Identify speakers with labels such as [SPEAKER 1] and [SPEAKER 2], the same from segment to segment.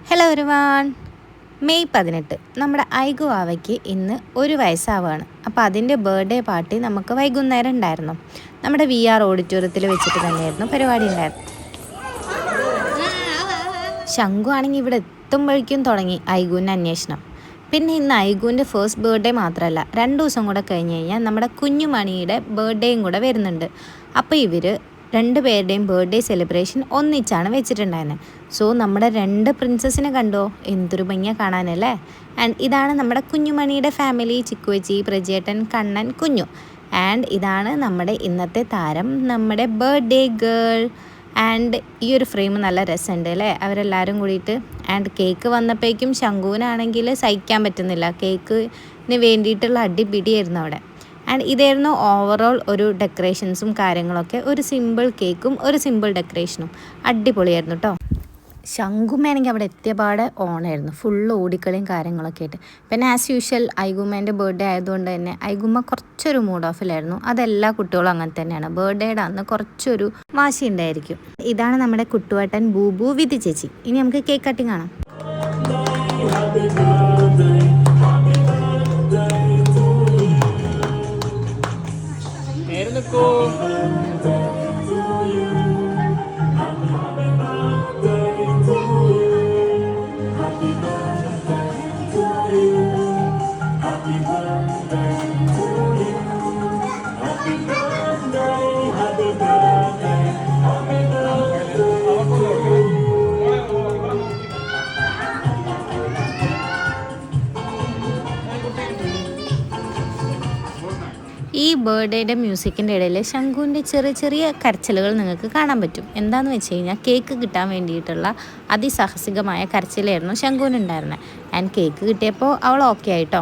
[SPEAKER 1] Hello everyone. May 18 നമ്മുടെ ഐഗു ആവയ്ക്ക് ഇന്ന് 1 വയസ്സാവുകയാണ്. അപ്പോൾ അതിൻ്റെ ബർത്ത്ഡേ പാർട്ടി നമുക്ക് വൈകുന്നേരം ഉണ്ടായിരുന്നു. നമ്മുടെ VR ഓഡിറ്റോറിയത്തിൽ വെച്ചിട്ട് തന്നെയായിരുന്നു പരിപാടി ഉണ്ടായിരുന്നു. ശംഖു ആണെങ്കിൽ ഇവിടെ എത്തുമ്പോഴേക്കും തുടങ്ങി ഐഗുവിൻ്റെ അന്വേഷണം. പിന്നെ ഇന്ന് ഐഗുവിൻ്റെ ഫസ്റ്റ് ബർത്ത്ഡേ മാത്രമല്ല, 2 ദിവസം കൂടെ കഴിഞ്ഞ് കഴിഞ്ഞാൽ നമ്മുടെ കുഞ്ഞുമണിയുടെ ബർത്ത്ഡേയും കൂടെ വരുന്നുണ്ട്. അപ്പോൾ ഇവർ 2 പേരുടെയും ബർത്ത്ഡേ സെലിബ്രേഷൻ ഒന്നിച്ചാണ് വെച്ചിട്ടുണ്ടായിരുന്നത്. സോ നമ്മുടെ 2 പ്രിൻസസിനെ കണ്ടോ, എന്തൊരു ഭംഗിയ കാണാനല്ലേ. ആൻഡ് ഇതാണ് നമ്മുടെ കുഞ്ഞുമണിയുടെ ഫാമിലി, ചിക്കുവച്ചി, പ്രജേട്ടൻ, കണ്ണൻ, കുഞ്ഞു. ആൻഡ് ഇതാണ് നമ്മുടെ ഇന്നത്തെ താരം, നമ്മുടെ ബർത്ത്ഡേ ഗേൾ. ആൻഡ് ഈ ഒരു ഫ്രെയിം നല്ല രസമുണ്ട് അല്ലേ, അവരെല്ലാവരും കൂടിയിട്ട്. ആൻഡ് കേക്ക് വന്നപ്പോഴേക്കും ശംഖുവിനാണെങ്കിൽ സഹിക്കാൻ പറ്റുന്നില്ല, കേക്കിന് വേണ്ടിയിട്ടുള്ള അടിപിടിയായിരുന്നു അവിടെ. ആൻഡ് ഇതായിരുന്നു ഓവറോൾ ഒരു ഡെക്കറേഷൻസും കാര്യങ്ങളൊക്കെ. ഒരു സിമ്പിൾ കേക്കും ഒരു സിമ്പിൾ ഡെക്കറേഷനും അടിപൊളിയായിരുന്നു കേട്ടോ. ശംഖുമ്മയാണെങ്കിൽ അവിടെ എത്തിയപാടെ ഓണായിരുന്നു, ഫുള്ള് ഓടിക്കളിയും കാര്യങ്ങളൊക്കെ ആയിട്ട്. പിന്നെ ആസ് യൂഷ്വൽ ഐഗുമ്മേൻ്റെ ബർത്ത്ഡേ ആയതുകൊണ്ട് തന്നെ ഐഗുമ്മ കുറച്ചൊരു മൂഡ് ഓഫിലായിരുന്നു. അതെല്ലാ കുട്ടികളും അങ്ങനെ തന്നെയാണ്, ബർത്ത്ഡേയുടെ അന്ന് കുറച്ചൊരു വാശി ഉണ്ടായിരിക്കും. ഇതാണ് നമ്മുടെ കുട്ടുവാട്ടൻ ബൂബു വിധി ചേച്ചി. ഇനി നമുക്ക് കേക്ക് കട്ടിങ് കാണാം. ഈ ബർത്ത്ഡേയുടെ മ്യൂസിക്കിൻ്റെ ഇടയിൽ ശംഖുവിൻ്റെ ചെറിയ ചെറിയ കരച്ചിലുകൾ നിങ്ങൾക്ക് കാണാൻ പറ്റും. എന്താണെന്ന് വെച്ച് കഴിഞ്ഞാൽ കേക്ക് കിട്ടാൻ വേണ്ടിയിട്ടുള്ള അതിസാഹസികമായ കരച്ചിലായിരുന്നു ശംഖുവിനുണ്ടായിരുന്നത്. ആൻഡ് കേക്ക് കിട്ടിയപ്പോൾ അവൾ ഓക്കെ ആയിട്ടോ.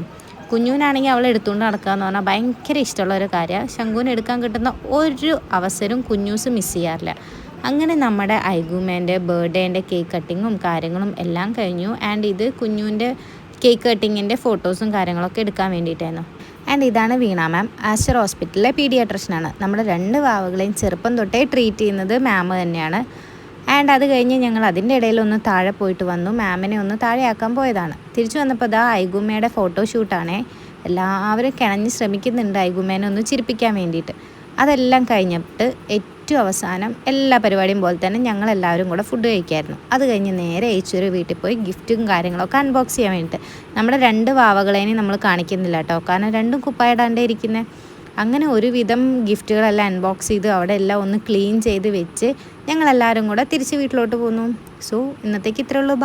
[SPEAKER 1] കുഞ്ഞുവിനാണെങ്കിൽ അവൾ എടുത്തുകൊണ്ട് നടക്കുക എന്ന് പറഞ്ഞാൽ ഭയങ്കര ഇഷ്ടമുള്ള ഒരു കാര്യമാണ്. ശംഖുവിന് എടുക്കാൻ കിട്ടുന്ന ഒരു അവസരവും കുഞ്ഞൂസ് മിസ് ചെയ്യാറില്ല. അങ്ങനെ നമ്മുടെ ഐഗുമേൻ്റെ ബർത്ത്ഡേൻ്റെ കേക്ക് കട്ടിങ്ങും കാര്യങ്ങളും എല്ലാം കഴിഞ്ഞു. ആൻഡ് ഇത് കുഞ്ഞുവിൻ്റെ കേക്ക് കട്ടിങ്ങിൻ്റെ ഫോട്ടോസും കാര്യങ്ങളൊക്കെ എടുക്കാൻ വേണ്ടിയിട്ടായിരുന്നു. ആൻഡ് ഇതാണ് വീണ മാം, ആസ്റ്റർ ഹോസ്പിറ്റലിലെ പീഡിയാട്രിഷനാണ്. നമ്മുടെ 2 വാവകളെയും ചെറുപ്പം തൊട്ടേ ട്രീറ്റ് ചെയ്യുന്നത് മാം തന്നെയാണ്. ആൻഡ് അത് കഴിഞ്ഞ് ഞങ്ങൾ അതിൻ്റെ ഇടയിലൊന്ന് താഴെ പോയിട്ട് വന്നു, മാമിനെ ഒന്ന് താഴെയാക്കാൻ പോയതാണ്. തിരിച്ചു വന്നപ്പോൾ ഇതാ ഐഗുമ്മയുടെ ഫോട്ടോഷൂട്ടാണേ. എല്ലാവരും കിണഞ്ഞ് ശ്രമിക്കുന്നുണ്ട് ഐഗുമ്മേനെ ഒന്ന് ചിരിപ്പിക്കാൻ വേണ്ടിയിട്ട്. അതെല്ലാം കഴിഞ്ഞിട്ട് ഏറ്റവും അവസാനം എല്ലാ പരിപാടിയും പോലെ തന്നെ ഞങ്ങളെല്ലാവരും കൂടെ ഫുഡ് കഴിക്കായിരുന്നു. അത് കഴിഞ്ഞ് നേരെ ഏച്ചൊരു വീട്ടിൽ പോയി ഗിഫ്റ്റും കാര്യങ്ങളൊക്കെ അൺബോക്സ് ചെയ്യാൻ വേണ്ടിയിട്ട്. നമ്മുടെ 2 വാവകളേനെ നമ്മൾ കാണിക്കുന്നില്ല കേട്ടോ, കാരണം 2 കുപ്പായിടാണ്ടേ ഇരിക്കുന്നത്. അങ്ങനെ ഒരുവിധം ഗിഫ്റ്റുകളെല്ലാം അൺബോക്സ് ചെയ്ത് അവിടെ എല്ലാം ഒന്ന് ക്ലീൻ ചെയ്ത് വെച്ച് ഞങ്ങളെല്ലാവരും കൂടെ തിരിച്ച് വീട്ടിലോട്ട് പോന്നു. സോ ഇന്നത്തേക്ക് ഇത്രയേ ഉള്ളൂ.